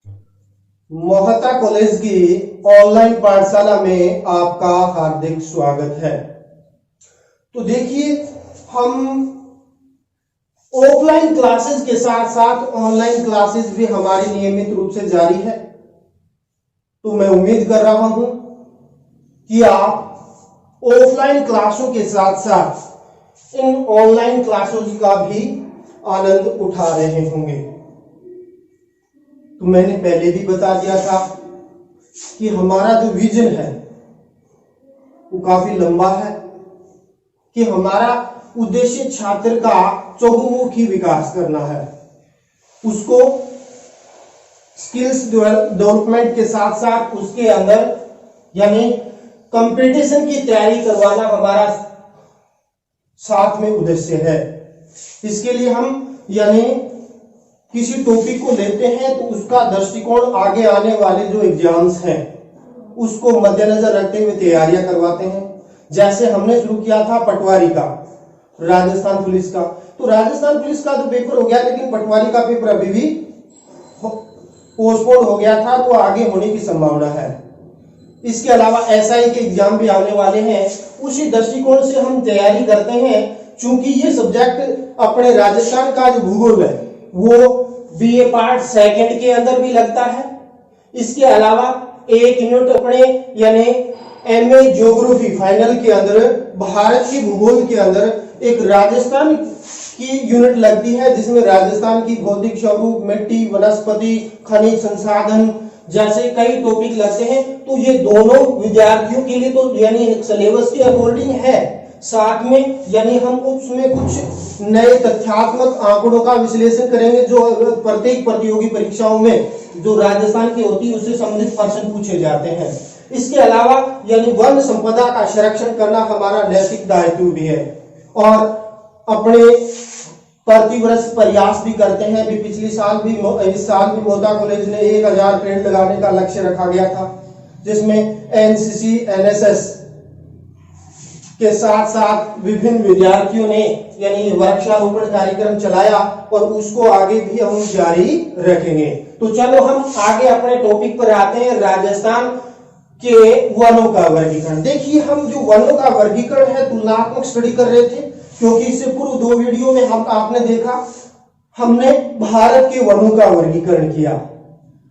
Mohta college की online पाठशाला में आपका हार्दिक स्वागत है। तो देखिए, हम ऑफलाइन क्लासेस के साथ साथ ऑनलाइन क्लासेस भी हमारी नियमित रूप से जारी है। तो मैं उम्मीद कर रहा हूं कि आप ऑफलाइन क्लासों के साथ साथ इन ऑनलाइन क्लासों का भी आनंद उठा रहे होंगे। तो मैंने पहले भी बता दिया था कि हमारा जो विजन है वो काफी लंबा है, कि हमारा उद्देश्य छात्र का चहुमुखी विकास करना है, उसको स्किल्स डेवलपमेंट के साथ साथ उसके अंदर यानी कंपटीशन की तैयारी करवाना हमारा साथ में उद्देश्य है। इसके लिए हम यानी किसी टॉपिक को लेते हैं तो उसका दृष्टिकोण आगे आने वाले जो एग्जाम्स हैं उसको मद्देनजर रखते हुए तैयारियां करवाते हैं। जैसे हमने शुरू किया था पटवारी का, राजस्थान पुलिस का, तो राजस्थान पुलिस का तो पेपर हो गया, लेकिन पटवारी का पेपर अभी भी पोस्टपोन हो गया था, तो आगे होने की संभावना है। इसके अलावा एसआई के एग्जाम भी आने वाले हैं, उसी दृष्टिकोण से हम तैयारी करते हैं। चूंकि ये सब्जेक्ट अपने राजस्थान का जो भूगोल है वो बीए पार्ट सेकंड के अंदर भी लगता है। इसके अलावा एक यूनिट अपने यानी एमए ज्योग्राफी फाइनल के अंदर भारत की भूगोल के अंदर एक राजस्थान की यूनिट लगती है, जिसमें राजस्थान की भौतिक स्वरूप, मिट्टी, वनस्पति, खनिज संसाधन जैसे कई टॉपिक लगते हैं। तो ये दोनों विद्यार्थियों के लिए तो यानी सिलेबस के अकॉर्डिंग है, साथ में यानी हम उसमें कुछ नए तथ्यात्मक आंकड़ों का विश्लेषण करेंगे जो प्रत्येक प्रतियोगी परीक्षाओं में जो राजस्थान की होती है उससे संबंधित प्रश्न पूछे जाते हैं। इसके अलावा यानी वन संपदा का संरक्षण करना हमारा नैतिक दायित्व भी है, और अपने प्रतिवर्ष प्रयास भी करते हैं। भी पिछले साल भी इस साल भी मोहता कॉलेज ने 1000 पेड़ लगाने का लक्ष्य रखा गया था, जिसमें एनसीसी, एनएसएस के साथ साथ विभिन्न विद्यार्थियों ने यानी वृक्षारोपण कार्यक्रम चलाया, और उसको आगे भी हम जारी रखेंगे। तो चलो हम आगे अपने टॉपिक पर आते हैं, राजस्थान के वनों का वर्गीकरण। देखिए, हम जो वनों का वर्गीकरण है तुलनात्मक स्टडी कर रहे थे, क्योंकि इससे पूर्व 2 वीडियो में आपने देखा हमने भारत के वनों का वर्गीकरण किया,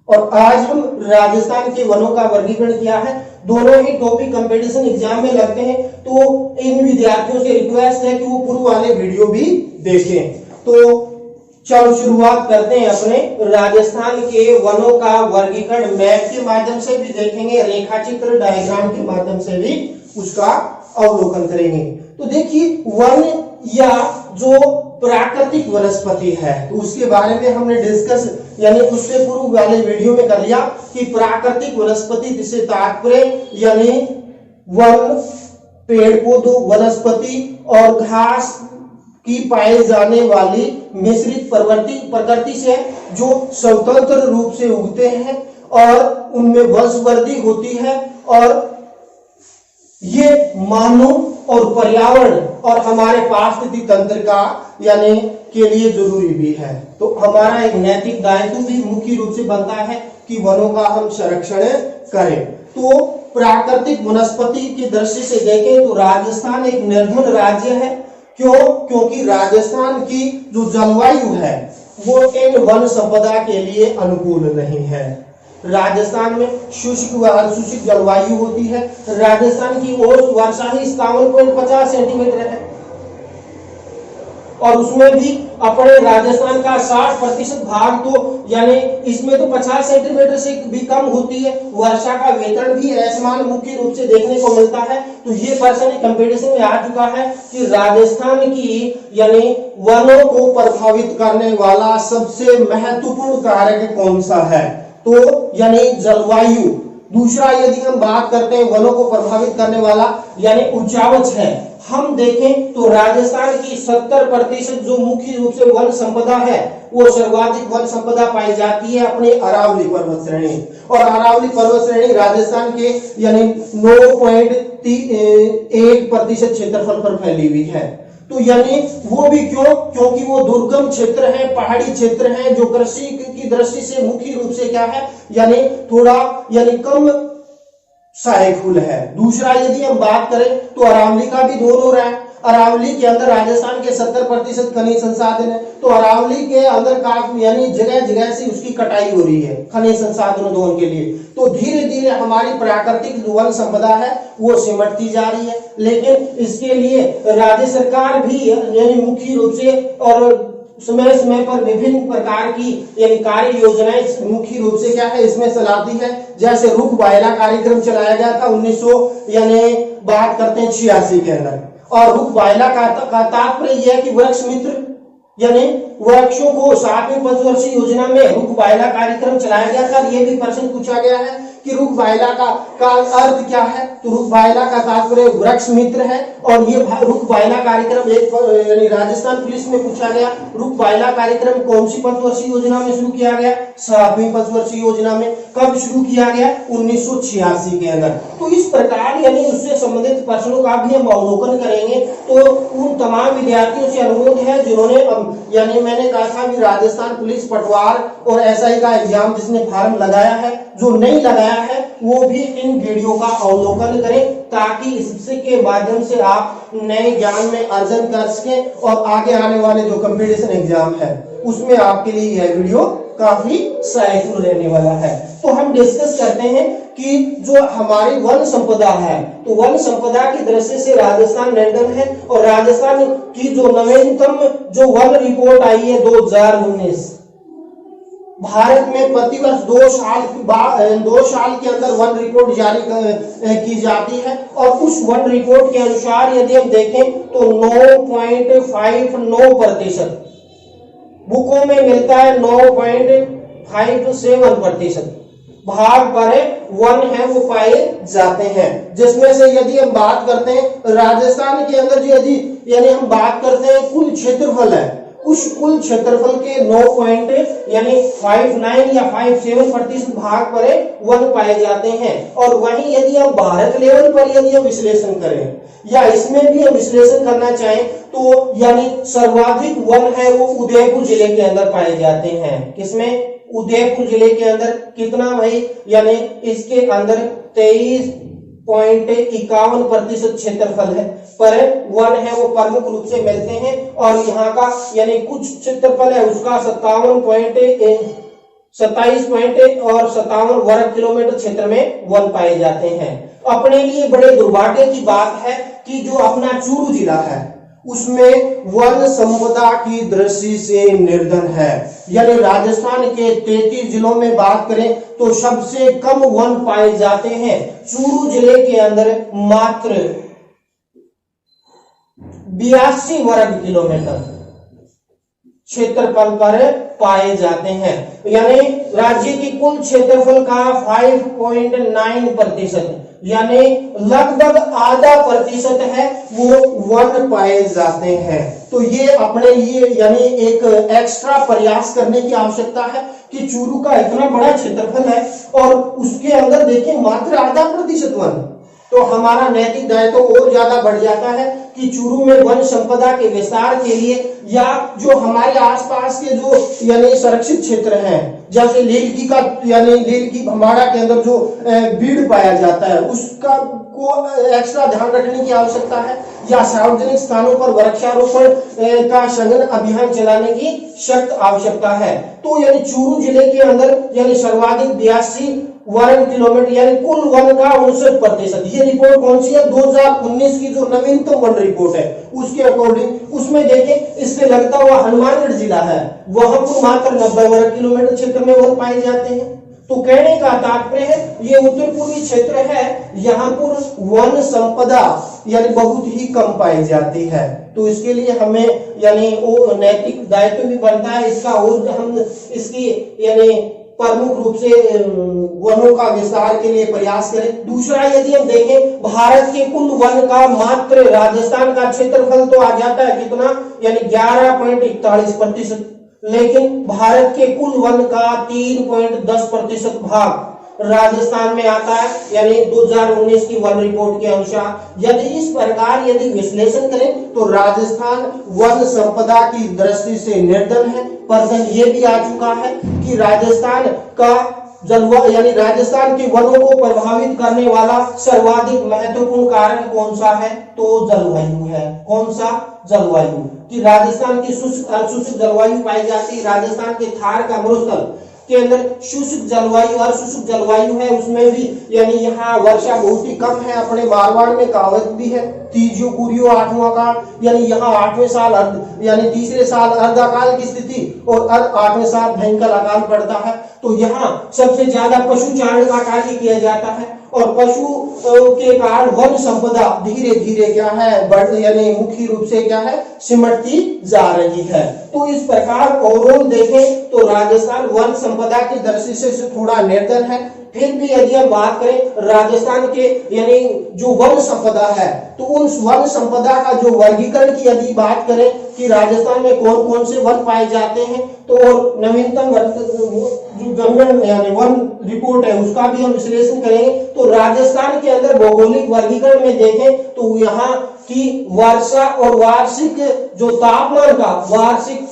और आज हम राजस्थान के वनों का वर्गीकरण किया है। दोनों ही टॉपिक कंपटीशन एग्जाम में लगते हैं, तो इन विद्यार्थियों से रिक्वेस्ट है कि वो पूर्व वाले वीडियो भी देखें। तो चलो शुरुआत करते हैं अपने राजस्थान के वनों का वर्गीकरण। मैप के माध्यम से भी देखेंगे, रेखाचित्र डायग्राम के माध्यम से भी उसका अवलोकन करेंगे। तो देखिए, वन या जो प्राकृतिक वनस्पति है तो उसके बारे में हमने डिस्कस यानी उससे पूर्व वाले वीडियो में कर लिया कि प्राकृतिक वनस्पति जिससे तात्पर्य यानी वन, पेड़ पौधों, वनस्पति और घास की पाए जाने वाली मिश्रित प्रकृति से जो स्वतंत्र रूप से उगते हैं और उनमें वंशवृद्धि होती है, और ये मानव और पर्यावरण और हमारे पारिस्थितिक तंत्र का यानी के लिए जरूरी भी है। तो हमारा एक नैतिक दायित्व भी मुख्य रूप से बनता है कि वनों का हम संरक्षण करें। तो प्राकृतिक वनस्पति की दृष्टि से देखें तो राजस्थान एक निर्धन राज्य है। क्यों? क्योंकि राजस्थान की जो जलवायु है वो इन वन संपदा के लिए अनुकूल नहीं है। राजस्थान में शुष्क व अशुष्क जलवायु होती है। राजस्थान की औसत वर्षा ही 57.50 सेंटीमीटर है, और उसमें भी अपने राजस्थान का 60% भाग तो यानी इसमें तो 50 सेंटीमीटर से भी कम होती है। वर्षा का वेतन भी असमान मुख्य रूप से देखने को मिलता है। तो ये पर्सन कंपटीशन में आ चुका है कि राजस्थान की यानी वनों को प्रभावित करने वाला सबसे महत्वपूर्ण कारक कौन सा है, तो यानी जलवायु। दूसरा, यदि हम बात करते हैं वनों को प्रभावित करने वाला यानी उच्चावच है, हम देखें तो राजस्थान की 70% जो मुख्य रूप से वन संपदा है वो सर्वाधिक वन संपदा पाई जाती है अपने अरावली पर्वत श्रेणी, और अरावली पर्वत श्रेणी राजस्थान के यानी 9.1% क्षेत्रफल पर फैली हुई है। तो यानी वो भी क्यों, क्योंकि वो दुर्गम क्षेत्र है, पहाड़ी क्षेत्र है, जो कृषि की दृष्टि से मुख्य रूप से क्या है, यानी थोड़ा यानी कम सहायकफुल है। दूसरा यदि हम बात करें तो अरावली का भी दोन हो रहा है। अरावली के अंदर राजस्थान के 70% खनिज संसाधन है, तो अरावली के अंदर काफी यानी जगह जगह से उसकी कटाई हो रही है खनिज संसाधनों दोहन के लिए। तो धीरे धीरे हमारी प्राकृतिक वन संपदा है वो सिमटती जा रही है। लेकिन इसके लिए राज्य सरकार भी यानी मुख्य रूप से और समय समय पर विभिन्न प्रकार की यानी कार्य योजनाएं मुख्य रूप से क्या है इसमें चलाती है। जैसे रुख वायला कार्यक्रम चलाया गया था 1900 यानी बात करते हैं 86 के अंदर। और रुख वायला का तात्पर्य यह है कि वृक्ष मित्र यानी वृक्षों को 7वीं पंचवर्षीय योजना में रुख वायला कार्यक्रम चलाया गया था। ये भी प्रश्न पूछा गया है कि रुख वायला का अर्थ क्या है, तो रुख वायला का तात्पर्य वृक्ष मित्र है। और ये रुख वायला कार्यक्रम एक यानी राजस्थान पुलिस में पूछा गया। रुख वायला कार्यक्रम कौन सी पंचवर्षीय योजना में शुरू किया गया, 7वीं पंचवर्षीय योजना में। कब शुरू किया गया, 1986 के अंदर। तो इस प्रकार यानी उससे संबंधित प्रश्नों का भी हम अवलोकन करेंगे। तो उन तमाम विद्यार्थियों से अनुरोध है जिन्होंने यानी मैंने कहा था कि राजस्थान पुलिस पटवार और एसआई का एग्जाम जिसने फॉर्म लगाया है, जो नहीं लगाया है वो भी इन वीडियो का अवलोकन करें, ताकि इसके माध्यम से आप नए ज्ञान में अर्जन कर सकें और आगे आने वाले जो कंपटीशन एग्जाम है उसमें आपके लिए यह वीडियो काफी सहायक रहने वाला है। तो हम डिस्कस करते हैं कि जो हमारी वन संपदा है, तो वन संपदा की दृष्टि से राजस्थान निर्धन है। और राजस्थान की जो नवीनतम जो वन रिपोर्ट आई है 2019, भारत में प्रतिवर्ष 2 साल के अंदर वन रिपोर्ट जारी की जाती है। और उस वन रिपोर्ट के अनुसार यदि हम देखें तो 9.59% बुकों में मिलता है 9.57% भाग पर वन है वो पाए जाते हैं। जिसमें से यदि हम बात करते हैं राजस्थान के अंदर यदि यानी हम बात करते हैं कुल क्षेत्रफल है, उस कुल क्षेत्रफल के 9.59 या 57% भाग पर वन पाए जाते हैं। और वहीं यदि हम भारत लेवल पर यदि हम विश्लेषण करें या इसमें भी हम विश्लेषण करना चाहें तो यानी सर्वाधिक वन है वो उदयपुर जिले के अंदर पाए जाते हैं। किसमें, उदयपुर जिले के अंदर कितना भाई, यानी इसके अंदर 23.51% क्षेत्रफल है पर वन है वो प्रमुख रूप से मिलते हैं। और यहाँ का यानी कुछ क्षेत्रफल है उसका 27.57 वर्ग किलोमीटर क्षेत्र में वन पाए जाते हैं। अपने लिए बड़े दुर्भाग्य की बात है कि जो अपना चूरू जिला है उसमें वन संपदा की दृष्टि से निर्धन है। यानी राजस्थान के 33 जिलों में बात करें तो सबसे कम वन पाए जाते हैं। चूरू जिले के अंदर मात्र 82 वर्ग किलोमीटर क्षेत्रफल पर पाए जाते हैं। यानी राज्य की कुल क्षेत्रफल का 5.9% यानी लगभग आधा प्रतिशत है वो वन पाए जाते हैं। तो ये अपने लिए यानी एक एक्स्ट्रा प्रयास करने की आवश्यकता है कि चूरू का इतना बड़ा क्षेत्रफल है और उसके अंदर देखिए मात्र आधा प्रतिशत वन। तो हमारा नैतिक दायित्व और ज्यादा बढ़ जाता है कि चूरू में वन संपदा के विस्तार के लिए या जो हमारे आसपास के जो यानी संरक्षित क्षेत्र हैं, जैसे लीलकी का यानी लीलकी भमाड़ा के अंदर जो बीड़ पाया जाता है उसका को एक्स्ट्रा ध्यान रखने की आवश्यकता है। या सार्वजनिक स्थानों पर वृक्षारोपण का सघन अभियान चलाने की सख्त आवश्यकता है। तो यानी चूरू जिले के अंदर यानी सर्वाधिक 82 वर्ग किलोमीटर यानी कुल वन का 59%। ये रिपोर्ट कौन सी है, 2019 की जो नवीनतम वन रिपोर्ट है उसके अकॉर्डिंग। उसमें देखें इससे लगता हुआ हनुमानगढ़ जिला है, वहां पर मात्र 90 वर्ग किलोमीटर क्षेत्र में वन पाए जाते हैं। तो कहने का तात्पर्य है ये उत्तर पूर्वी क्षेत्र है, यहाँ पर वन संपदा यानी बहुत ही कम पाई जाती है। तो इसके लिए हमें यानी वो नैतिक दायित्व भी बनता है इसका, और हम इसकी यानी प्रमुख रूप से वनों का विस्तार के लिए प्रयास करें। दूसरा यदि हम देखें भारत के कुल वन का मात्र राजस्थान का क्षेत्रफल तो आ जाता है कितना, यानी 11.41%, लेकिन भारत के कुल वन का 3.10% भाग राजस्थान में आता है, यानी 2019 की वन रिपोर्ट के अनुसार। यदि इस प्रकार यदि विश्लेषण करें तो राजस्थान वन संपदा की दृष्टि से निर्धन है। प्रश्न ये भी आ चुका है कि राजस्थान का जलवायु यानी राजस्थान के वनों को प्रभावित करने वाला सर्वाधिक महत्वपूर्ण कारण कौन सा है, तो जलवायु है। कौन सा? जलवायु। कि राजस्थान की शुष्क जलवायु पाई जाती है। राजस्थान के थार का मरुस्थल के अंदर शुष्क जलवायु और शुष्क जलवायु है, उसमें भी यानी यहाँ वर्षा बहुत ही कम है। अपने मारवाड़ में कहावत भी है, तीजियो कुरियो आठवां काल, यानी यहाँ 8वें साल यानी तीसरे साल अर्धाकाल की स्थिति और 8वें साल भयंकर अकाल पड़ता है। तो यहाँ सबसे ज्यादा पशु चारण का कार्य किया जाता है और पशु के कारण वन संपदा धीरे धीरे क्या है, बढ़ यानी मुख्य रूप से क्या है, सिमटती जा रही है। तो इस प्रकार ओवरऑल देखें तो राजस्थान वन संपदा की दृष्टि से थोड़ा निर्धन है। फिर भी यदि हम बात करें राजस्थान के यानी जो वन संपदा है, तो उन वन संपदा का जो वर्गीकरण की यदि बात करें कि राजस्थान में कौन कौन से वन पाए जाते हैं, तो नवीनतम जो जनगण यानी वन रिपोर्ट है उसका भी हम विश्लेषण करेंगे। तो राजस्थान के अंदर भौगोलिक वर्गीकरण में देखें तो यहाँ की वर्षा और वार्षिक जो तापमान का वार्षिक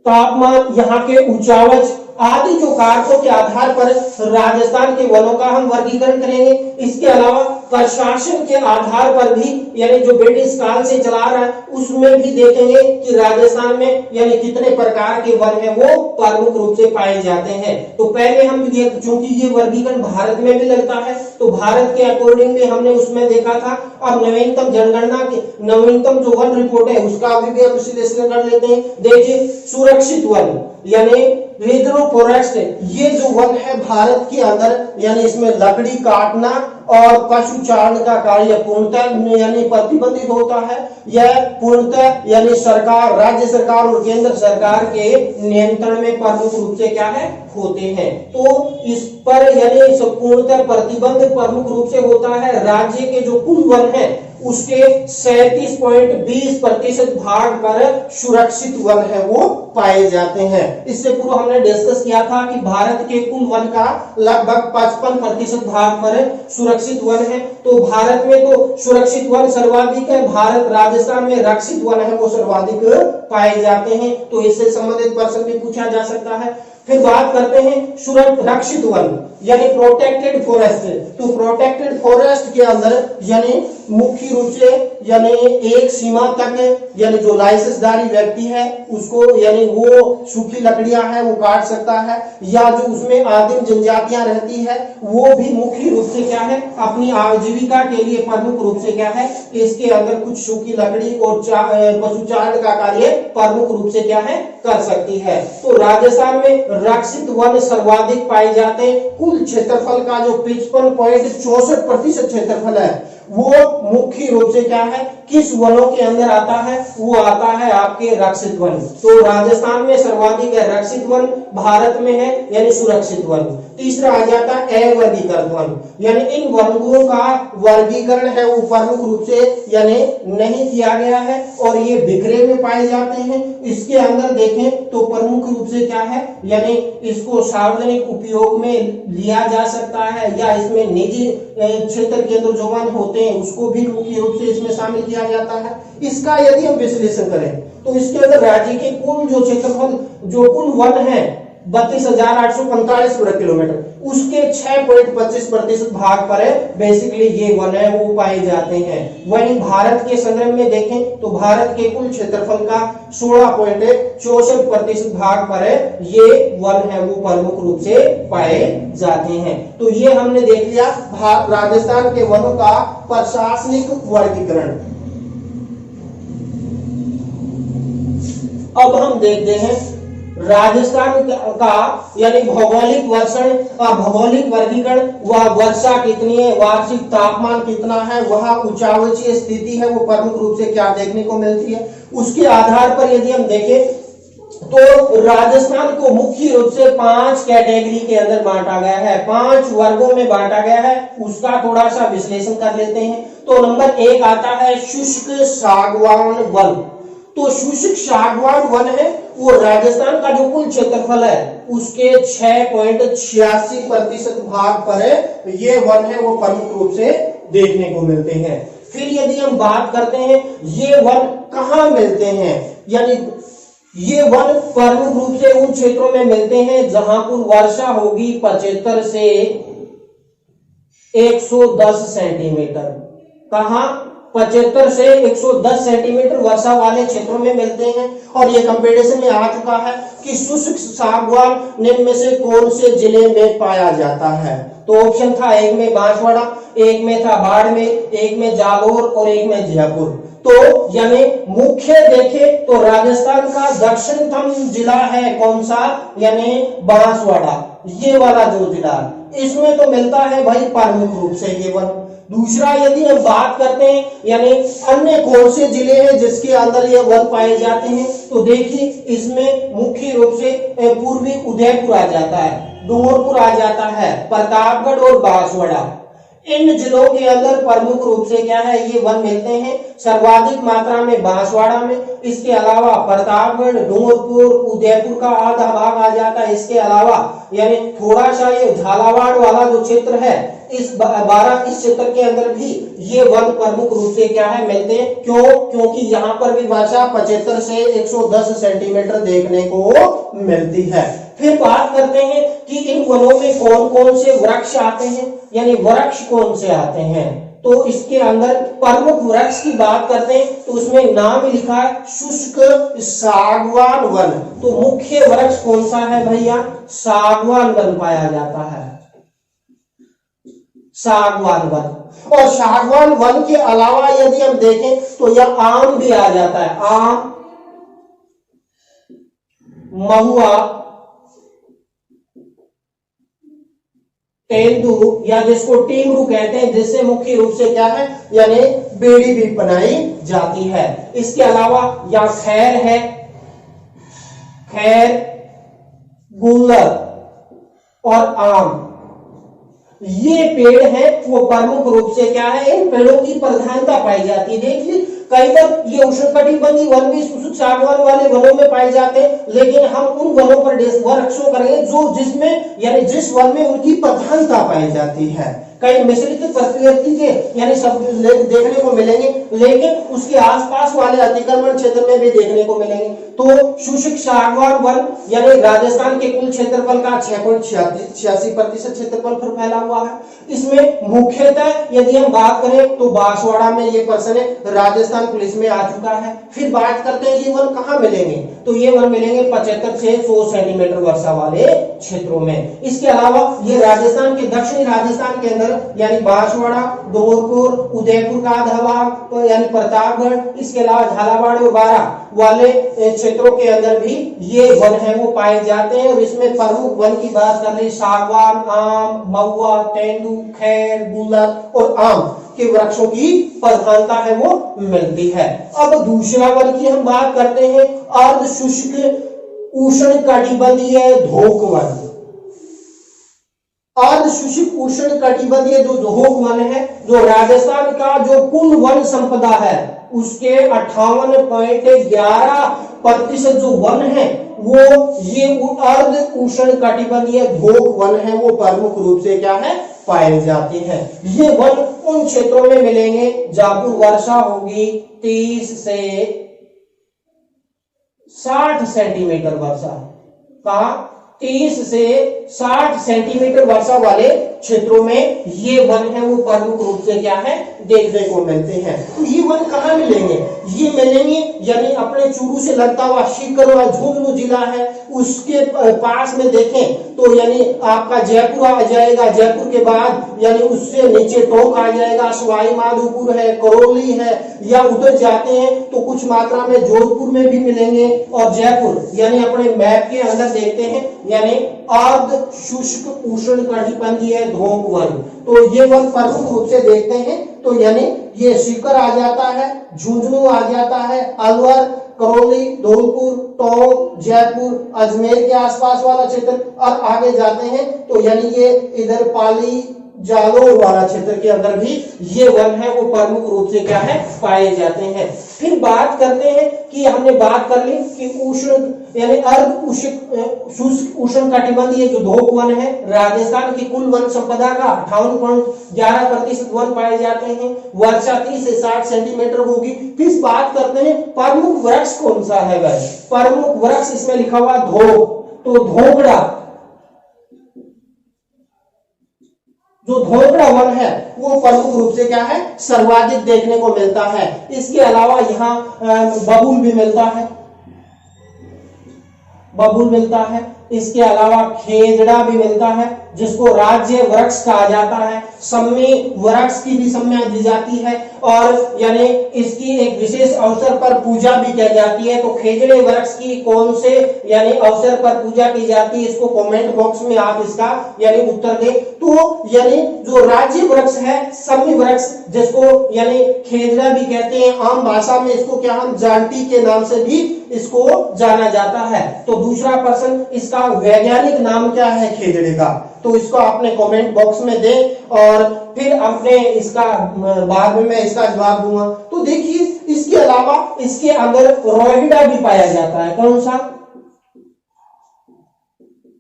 तापमान यहाँ के उच्चावच आदि जो कारकों के आधार पर राजस्थान के वनों का हम वर्गीकरण करेंगे। इसके अलावा प्रशासन के आधार पर भी यानी जो ब्रिटिश काल से चला रहा है उसमें भी देखेंगे कि राजस्थान में यानी कितने प्रकार के वन है वो प्रमुख रूप से पाए जाते हैं। तो पहले हम चूंकि ये वर्गीकरण भारत में भी लगता है तो भारत के अकॉर्डिंग भी हमने उसमें देखा था। अब नवीनतम जनगणना की नवीनतम जो वन रिपोर्ट है उसका भी हम विश्लेषण कर लेते हैं। देखिए सुरक्षित वन यानी रिजर्व फॉरेस्ट, ये जो वन है भारत के अंदर यानी इसमें लकड़ी काटना और पशु चारण का कार्य पूर्णतः यानी प्रतिबंधित होता है। यह पूर्णतः यानी सरकार, राज्य सरकार और केंद्र सरकार के नियंत्रण में प्रमुख रूप से क्या है, होते हैं। तो इस पर यानी पूर्णतः प्रतिबंध प्रमुख रूप से होता है। राज्य के जो कुल वन है उसके 37.20% भाग पर सुरक्षित वन है वो पाए जाते हैं। इससे पूर्व हमने डिस्कस किया था कि भारत के कुल वन का लगभग 55% भाग पर सुरक्षित वन है। तो भारत में तो सुरक्षित वन सर्वाधिक है, भारत राजस्थान में रक्षित वन है वो सर्वाधिक पाए जाते हैं। तो इससे संबंधित प्रश्न भी पूछा जा सकता है। फिर बात करते हैं सुरक्षित वन यानी प्रोटेक्टेड फॉरेस्ट। तो प्रोटेक्टेड फॉरेस्ट के अंदर यानी मुख्य रूप से यानी एक सीमा तक यानी जो लाइसेंसधारी व्यक्ति है उसको यानी वो सूखी लकड़ियां है वो काट सकता है, या जो उसमें आदिम जनजातियां रहती है वो भी मुख्य रूप से क्या है अपनी आजीविका के लिए प्रमुख रूप से क्या है इसके अंदर कुछ सूखी लकड़ी और पशुचारण का कार्य प्रमुख रूप से क्या है कर सकती है। तो राजस्थान में रक्षित वन सर्वाधिक पाए जाते हैं। कुल क्षेत्रफल का जो 55.64% क्षेत्रफल है वो मुख्य रूप से क्या है किस वनों के अंदर आता है, वो आता है आपके रक्षित वन। तो राजस्थान में सर्वाधिक है रक्षित वन, भारत में है यानी सुरक्षित वन। तीसरा आ जाता है अवर्गीकृत वन, यानी इन वनों का वर्गीकरण है वो प्रमुख रूप से यानी नहीं किया गया है और ये बिखरे में पाए जाते हैं। इसके अंदर देखें तो प्रमुख रूप से क्या है यानी इसको सार्वजनिक उपयोग में लिया जा सकता है या इसमें निजी क्षेत्र के अंदर जो वन होते हैं उसको भी मुख्य रूप से इसमें शामिल किया जाता है। इसका यदि हम विश्लेषण करें तो इसके अंदर राज्य के कुल जो क्षेत्रफल जो कुल वन है 32,845 वर्ग किलोमीटर, उसके 6.25% भाग पर बेसिकली ये वन है वो पाए जाते हैं। वहीं भारत के संदर्भ में देखें तो भारत के कुल क्षेत्रफल का 16.64% भाग पर ये वन है वो प्रमुख रूप से पाए जाते हैं। तो ये हमने देख लिया राजस्थान के वनों का प्रशासनिक वर्गीकरण। अब हम देखते हैं राजस्थान का यानी भौगोलिक वर्षण और भौगोलिक वर्गीकरण, वह वर्षा कितनी है, वार्षिक तापमान कितना है, वह उच्चावचीय स्थिति है वो प्रमुख रूप से क्या देखने को मिलती है। उसके आधार पर यदि हम देखें तो राजस्थान को मुख्य रूप से 5 कैटेगरी के अंदर बांटा गया है, 5 वर्गों में बांटा गया है। उसका थोड़ा सा विश्लेषण कर लेते हैं। तो नंबर 1 आता है शुष्क सागवान वन। तो शुष्क सागवान वन है वो राजस्थान का जो कुल क्षेत्रफल है उसके 6.86% भाग पर है, ये वन है वो प्रमुख रूप से देखने को मिलते हैं। फिर यदि हम बात करते हैं ये वन कहाँ मिलते हैं, यानी ये वन प्रमुख रूप से उन क्षेत्रों में मिलते हैं जहां पर वर्षा होगी 75 से 110 सेंटीमीटर। कहां? 75 से 110 सेंटीमीटर वर्षा वाले क्षेत्रों में मिलते हैं। और ये कंपटीशन में आ चुका है कि शुष्क सागवान निम्न में से कौन से जिले में पाया जाता है? तो ऑप्शन था, एक में बांसवाड़ा, एक में था बाड़मेर, एक में जालोर और एक में जयपुर। तो यानी मुख्य देखे तो राजस्थान का दक्षिणतम जिला है कौन सा, यानी बांसवाड़ा, ये वाला जो जिला, इसमें तो मिलता है भाई प्रमुख रूप से ये वन। दूसरा यदि हम बात करते हैं यानी अन्य कौन से जिले हैं जिसके अंदर ये वन पाए जाते हैं, तो देखिए इसमें मुख्य रूप से पूर्वी उदयपुर आ जाता है, डूंगरपुर आ जाता है, प्रतापगढ़ और बांसवाड़ा। इन जिलों के अंदर प्रमुख रूप से क्या है ये वन मिलते हैं, सर्वाधिक मात्रा में बांसवाड़ा में। इसके अलावा प्रतापगढ़, डूंगरपुर, उदयपुर का आधा भाग आ जाता है। इसके अलावा यानी थोड़ा सा ये झालावाड़ वाला जो क्षेत्र है, इस 12 इस क्षेत्र के अंदर भी ये वन प्रमुख रूप से क्या है मिलते हैं। क्यों? क्योंकि यहाँ पर भी वर्षा 75 से 110 सेंटीमीटर देखने को मिलती है। फिर बात करते हैं कि इन वनों में कौन कौन से वृक्ष आते हैं, यानी वृक्ष कौन से आते हैं। तो इसके अंदर प्रमुख वृक्ष की बात करते हैं तो उसमें नाम लिखा है शुष्क सागवान वन। तो मुख्य वृक्ष कौन सा है भैया? सागवान वन पाया जाता है, सागवान वन। और सागवान वन के अलावा यदि हम देखें तो यह आम भी आ जाता है, आम, महुआ, तेंदू या जिसको टीमरू कहते हैं, जिससे मुख्य रूप से क्या है यानी बेड़ी भी बनाई जाती है। इसके अलावा या खैर है, खैर, गुल्लर और आम, ये पेड़ है वो प्रमुख रूप से क्या है इन पेड़ों की प्रधानता पाई जाती है। देखिए कई बार ये उष्णकटिबंधीय वन भी शुष्क सागवान वाले वनों में पाए जाते हैं, लेकिन हम उन वनों पर वर्षों करेंगे जो जिसमें यानी जिस वन में उनकी प्रधानता पाई जाती है। कई मिश्रित प्रकृति के यानी सब देखने को मिलेंगे, लेकिन उसके आसपास वाले अतिक्रमण क्षेत्र में भी देखने को मिलेंगे। तो शुष्क सागवान वन यानी राजस्थान के कुल क्षेत्रफल का 6.86% क्षेत्रफल पर फैला हुआ है। इसमें मुख्यतः यदि हम बात करें तो बांसवाड़ा में ये पर्सन है, राजस्थान पुलिस में आ चुका है। फिर बात करते हैं ये वन कहाँ मिलेंगे, तो ये वन मिलेंगे 75 से 100 सेंटीमीटर वर्षा वाले क्षेत्रों में। इसके अलावा ये राजस्थान के दक्षिणी राजस्थान के अंदर यानी बांसवाड़ा, डूंगरपुर, उदयपुर का आधा भाग यानी प्रतापगढ़, इसके अलावा झालावाड़ और बारां वाले क्षेत्रों के अंदर भी ये वन है वो पाए जाते हैं। और इसमें प्रमुख वन की बात कर रहे सागवान, आम, महुआ, तेंदू, खैर, गुल्लर और आम के वृक्षों की प्रधानता है वो मिलती है। अब दूसरा वन की हम बात करते हैं अर्ध शुष्क उष्णकटिबंधीय धोक वन। अर्ध शुष्क उष्णकटिबंधीय जो धोक वन है, जो राजस्थान का जो कुल वन संपदा है उसके 58.11% जो वन है वो ये अर्ध उष्णकटिबंधीय धोक वन है वो प्रमुख रूप से क्या है पाए जाते हैं। ये वन उन क्षेत्रों में मिलेंगे जहां पर वर्षा होगी 30 से 60 सेंटीमीटर वर्षा, कहा 30 से 60 सेंटीमीटर वर्षा वाले क्षेत्रों में ये वन है वो प्रमुख रूप से क्या है देखने को मिलते हैं। तो ये वन कहाँ मिलेंगे, ये मिलेंगे यानी अपने चूरू से लगता हुआ सीकर और झुंझुनू जिला है उसके पास में देखें तो यानी आपका जयपुर आ जाएगा, जयपुर के बाद यानी उससे नीचे टोंक आ जाएगा, सवाई माधोपुर है, करौली है, या उधर जाते हैं तो कुछ मात्रा में जोधपुर में भी मिलेंगे और जयपुर यानी अपने मैप के अंदर देखते हैं यानी अर्ध शुष्क उष्णकटिबंधीय धोक वन। तो ये वन प्रमुख रूप से देखते हैं तो यानी ये सीकर आ जाता है, झुंझुनू आ जाता है, अलवर, करौली, धौलपुर, टोंक, जयपुर, अजमेर के आसपास वाला क्षेत्र और आगे जाते हैं तो यानी ये इधर पाली, जालोर वाला क्षेत्र के अंदर भी ये वन है वो प्रमुख रूप से क्या है पाए जाते हैं। फिर बात करते हैं कि हमने बात कर ली कि उष्ण यानी अर्ध शुष्क उष्ण कटिबंधीय जो धोक वन है, राजस्थान की कुल वन संपदा का 58.11% वन पाए जाते हैं। वर्षा 30 से 60 सेंटीमीटर होगी। फिर बात करते हैं प्रमुख वृक्ष कौन सा है भाई, प्रमुख वृक्ष इसमें लिखा हुआ धोक, तो धोकड़ा, जो धोकड़ा वन है वो प्रमुख रूप से क्या है सर्वाधिक देखने को मिलता है। इसके अलावा यहाँ बबूल भी मिलता है, बबूल मिलता है। इसके अलावा खेजड़ा भी मिलता है जिसको राज्य वृक्ष कहा जाता है। सम्मी वृक्ष की भी संज्ञा दी जाती है और यानी इसकी एक विशेष अवसर पर पूजा भी की जाती है। तो खेजड़े वृक्ष की कौन से यानी अवसर पर पूजा की जाती है, इसको कमेंट बॉक्स में आप इसका यानी उत्तर दें। तो यानी जो राज्य वृक्ष है सम्मी वृक्ष, जिसको यानी खेजड़ा भी कहते हैं, आम भाषा में इसको क्या हम जांटी के नाम से भी इसको जाना जाता है। तो दूसरा प्रश्न, इसका वैज्ञानिक नाम क्या है खेजड़े का, तो इसको आपने कमेंट बॉक्स में दें और फिर अपने इसका बाद में मैं इसका जवाब दूंगा। तो देखिए इसके अलावा इसके अंदर रोहिड़ा भी पाया जाता है। कौन सा,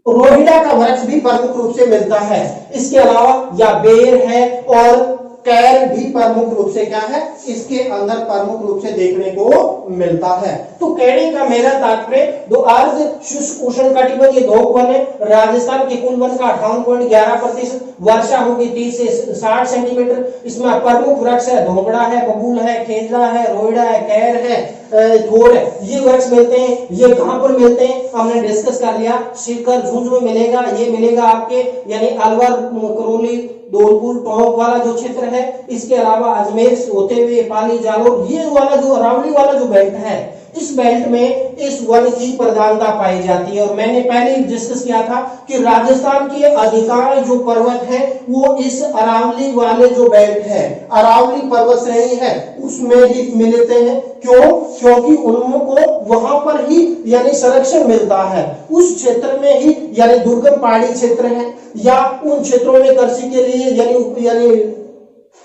रोहिड़ा का वृक्ष भी प्रमुख रूप से मिलता है। इसके अलावा या बेर है और कैर भी प्रमुख रूप से क्या है इसके अंदर प्रमुख रूप से देखने को मिलता है। तो कहने का मेरा तात्पर्य दो अर्ध शुष्क उष्ण कटिबंधीय धोक वन है, राजस्थान के कुल वन का 58.11%, वर्षा होगी 30 से 60 सेंटीमीटर। इसमें प्रमुख वृक्ष है धोकड़ा है, बबूल है, खेजड़ा है, रोहिड़ा है, कैर है, थोड़ है, ये वृक्ष मिलते हैं। ये कहां पर मिलते हैं हमने डिस्कस कर लिया, सीकर झुंझुनू में मिलेगा, ये मिलेगा आपके यानी अलवर, करौली, धौलपुर, टोंक वाला जो क्षेत्र है। इसके अलावा अजमेर होते हुए पाली, जालोर, ये वाला जो अरावली वाला जो बेल्ट है, इस बेल्ट में इस वन की प्रधानता पाई जाती है। और मैंने पहले डिस्कस किया था कि राजस्थान के अधिकांश जो पर्वत है वो इस अरावली वाले जो बेल्ट है, अरावली पर्वत श्रेणी है, उसमें ही मिलते हैं। क्यों? क्योंकि उनको वहां पर ही यानी संरक्षण मिलता है, उस क्षेत्र में ही यानी दुर्गम पहाड़ी क्षेत्र है या उन क्षेत्रों में कृषि के लिए यानी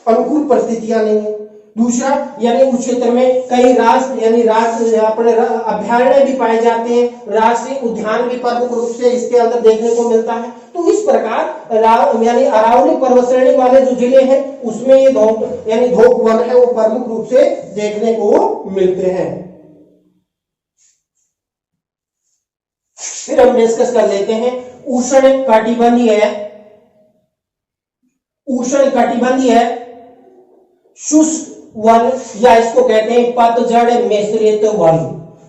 अनुकूल परिस्थितियां नहीं है। दूसरा यानी उस क्षेत्र में कई राष्ट्र अपने अभयारण्य भी पाए जाते हैं, राष्ट्रीय उद्यान भी प्रमुख रूप से इसके अंदर देखने को मिलता है। तो इस प्रकार यानी अरावली पर्वत श्रेणी वाले जो जिले हैं उसमें ये धोक वन है वो प्रमुख रूप से देखने को मिलते हैं। फिर हम डिस्कस कर लेते हैं उष्ण कटिबंधीय शुष्क वन या इसको कहते हैं पतझड़ मिश्रित वन।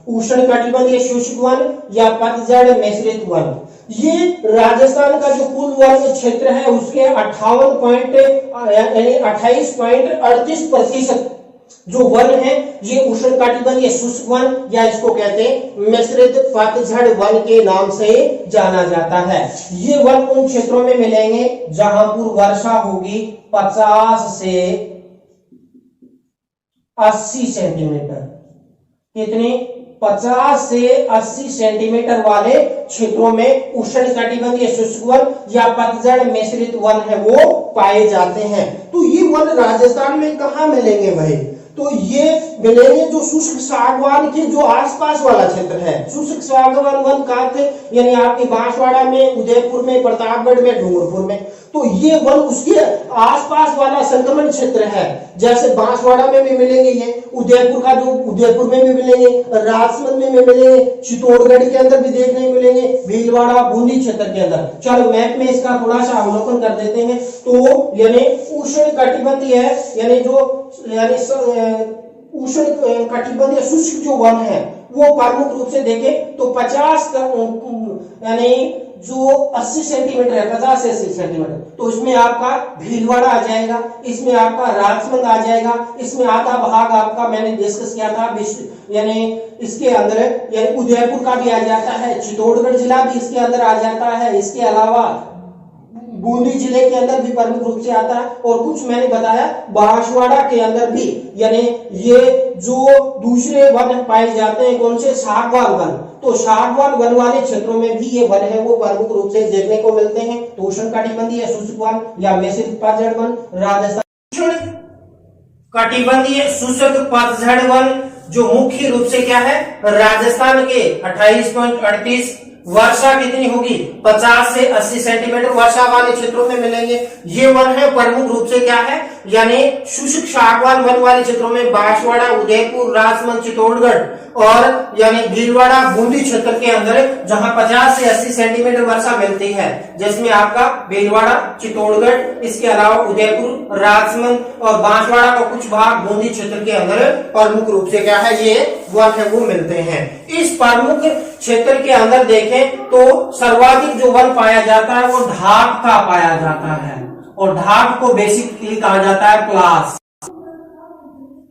उष्ण कटिबंधीय शुष्क वन या पतझड़ मिश्रित वन, ये राजस्थान का जो कुल वन क्षेत्र है उसके 28.38% जो वन है ये उष्ण कटिबंधीय शुष्क वन या इसको कहते हैं मिश्रित पतझड़ वन के नाम से जाना जाता है। ये वन उन क्षेत्रों में मिलेंगे जहां पर वर्षा होगी 50 से 80 सेंटीमीटर, कितने 50 से 80 सेंटीमीटर वाले क्षेत्रों में उष्ण कटिबंधीय शुष्क वन या पतझड़ मिश्रित वन है वो पाए जाते हैं। तो ये वन राजस्थान में कहां मिलेंगे भाई, तो ये मिलेंगे जो शुष्क सागवान के जो आसपास वाला क्षेत्र है। शुष्क सागवान वन कहां थे, यानी आपके बांसवाड़ा में, उदयपुर में, प्रतापगढ़ में, डूंगरपुर में। तो ये वन उसके आसपास वाला संक्रमण क्षेत्र है। जैसे बांसवाड़ा में भी मिलेंगे, ये उदयपुर में भी मिलेंगे, राजसमंद में मिलेंगे, चित्तौड़गढ़ के अंदर भी देखने मिलेंगे, भीलवाड़ा, बूंदी क्षेत्र के अंदर। चलो मैप में इसका थोड़ा सा अवलोकन कर देते हैं। तो यानी उष्ण कटिबंधीय है उष्ण कटिबंधीय शुष्क जो वन है वो प्रमुख रूप से देखें तो 50 यानी जो 80 सेंटीमीटर है, 50 से 80 सेंटीमीटर, तो इसमें आपका भीलवाड़ा आ जाएगा, इसमें आपका राजसमंद आ जाएगा, इसमें आधा भाग आपका मैंने डिस्कस किया था यानी इसके अंदर यानी उदयपुर का भी आ जाता है, चित्तौड़गढ़ जिला भी इसके अंदर आ जाता है। इसके अलावा बूंदी जिले के अंदर भी प्रमुख रूप से आता है, और कुछ मैंने बताया बांसवाड़ा के अंदर भी, यानी ये जो दूसरे वन पाए जाते हैं कौन से, सागवान वन, तो सागवान वन वाले क्षेत्रों में भी ये वन है वो प्रमुख रूप से देखने को मिलते हैं। तो उष्णकटिबंधीय शुष्क वन या मिश्रित पतझड़ वन राजस्थान, कटिबंधीय शुष्क पतझड़ वन जो मुख्य रूप से क्या है, राजस्थान के 28.38, वर्षा कितनी होगी 50 से 80 सेंटीमीटर वर्षा वाले क्षेत्रों में मिलेंगे। ये वन है प्रमुख रूप से क्या है, यानी शुष्क सागवान वन वाले क्षेत्रों में बांसवाड़ा, उदयपुर, राजसमंद, चित्तौड़गढ़ और यानी भीलवाड़ा, बूंदी क्षेत्र के अंदर जहां 50 से 80 सेंटीमीटर वर्षा मिलती है, जिसमें आपका भीलवाड़ा, चित्तौड़गढ़, इसके अलावा उदयपुर, राजसमंद और बांसवाड़ा का कुछ भाग बूंदी क्षेत्र के अंदर प्रमुख रूप से क्या है, ये वन है वो मिलते हैं। इस प्रमुख क्षेत्र के अंदर देखें तो सर्वाधिक जो वन पाया जाता है वो ढाक का पाया जाता है, और ढाक को बेसिकली कहा जाता है पलास,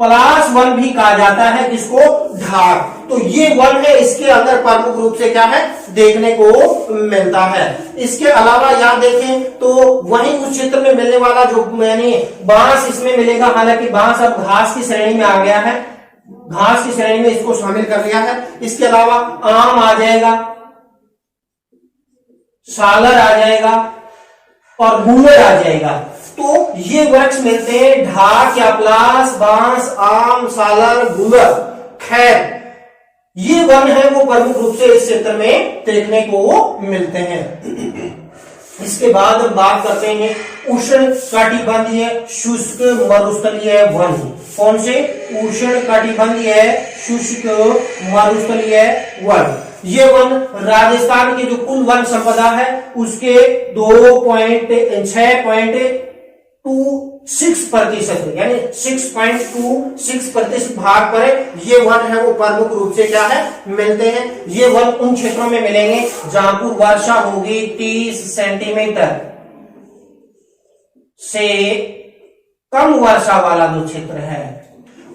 पलास वन भी कहा जाता है जिसको ढाक। तो ये वन है, इसके अंदर प्रमुख रूप से क्या है देखने को मिलता है। इसके अलावा यहाँ देखें तो वहीं उस क्षेत्र में मिलने वाला जो यानी बांस इसमें मिलेगा, हालांकि बांस अब घास की श्रेणी में आ गया है, घास की श्रेणी में इसको शामिल कर लिया है। इसके अलावा आम आ जाएगा, सालर आ जाएगा और गूलर आ जाएगा। तो ये वृक्ष मिलते हैं ढाक या पलास, बांस, आम, सालर, गूलर। खैर ये वन है वो प्रमुख रूप से इस क्षेत्र में देखने को मिलते हैं। इसके बाद हम बात करते हैं उष्ण कटिबंधीय शुष्क मरुस्थलीय वन। कौन से, उष्ण कटिबंधीय शुष्क मरुस्थलीय वन। ये वन राजस्थान की जो कुल वन संपदा है उसके 2.6% यानी 6.26% भाग पर ये वन है वो प्रमुख रूप से क्या है मिलते हैं। ये वन उन क्षेत्रों में मिलेंगे जहां पर वर्षा होगी 30 सेंटीमीटर से कम वर्षा वाला जो क्षेत्र है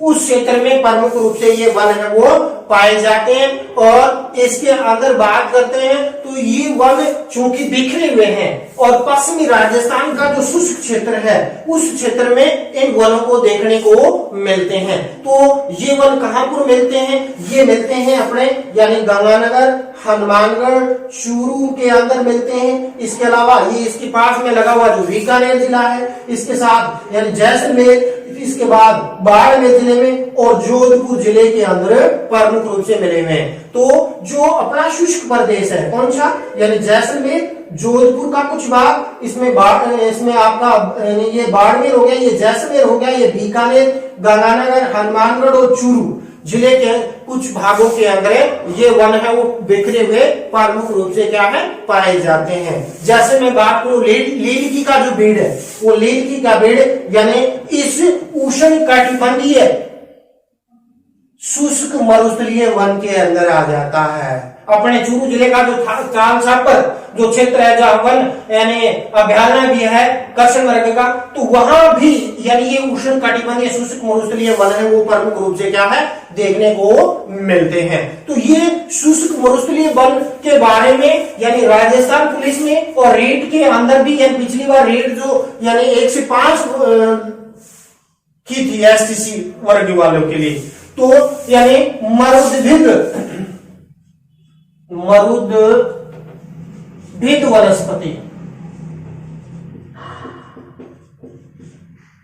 उस क्षेत्र में प्रमुख रूप से ये वन है वो पाए जाते हैं। और इसके अगर बात करते हैं तो ये वन चूंकि बिखरे हुए हैं और पश्चिमी राजस्थान का जो शुष्क क्षेत्र है उस क्षेत्र में इन वनों को देखने को मिलते हैं। तो ये वन कहां पर मिलते हैं, ये मिलते हैं अपने यानी गंगानगर, हनुमानगढ़, चूरू के अंदर मिलते हैं। इसके अलावा ये इसके पास में लगा हुआ जो बीकानेर जिला है, इसके साथ यानी जैसलमेर, इसके बाद बाड़मेर जिले में और जोधपुर जिले के अंदर प्रमुख रूप से मिले हुए हैं। तो जो अपना शुष्क प्रदेश है कौन सा, यानी जैसलमेर, जोधपुर का कुछ भाग, इसमें आपका ये बाड़मेर हो गया, ये जैसलमेर हो गया, ये बीकानेर, गंगानगर, हनुमानगढ़ और चूरू जिले के कुछ भागों के अंदर ये वन है वो बिखरे हुए प्रमुख रूप से क्या है पाए जाते हैं। जैसे मैं बात करूं लीलकी का जो पेड़ है वो लीलकी का पेड़ यानी इस उष्ण कटिबंधीय शुष्क मरुस्थलीय वन के अंदर आ जाता है। अपने चूरू जिले का जो चाल छापर जो क्षेत्र है जहां वन यानी अभयारण्य भी है कर्षण वर्ग का, तो वहां भी यानी ये उष्ण कटिबंधीय शुष्क मरुस्थलीय वन है वो प्रमुख रूप से क्या है देखने को मिलते हैं। तो ये शुष्क मरुस्थलीय वन के बारे में यानी राजस्थान पुलिस में और रेट के अंदर भी यानी पिछली बार रेट जो यानी 1 से 5 की थी एसटीसी वर्ग वालों के लिए, तो यानी मरुद्भिद वनस्पति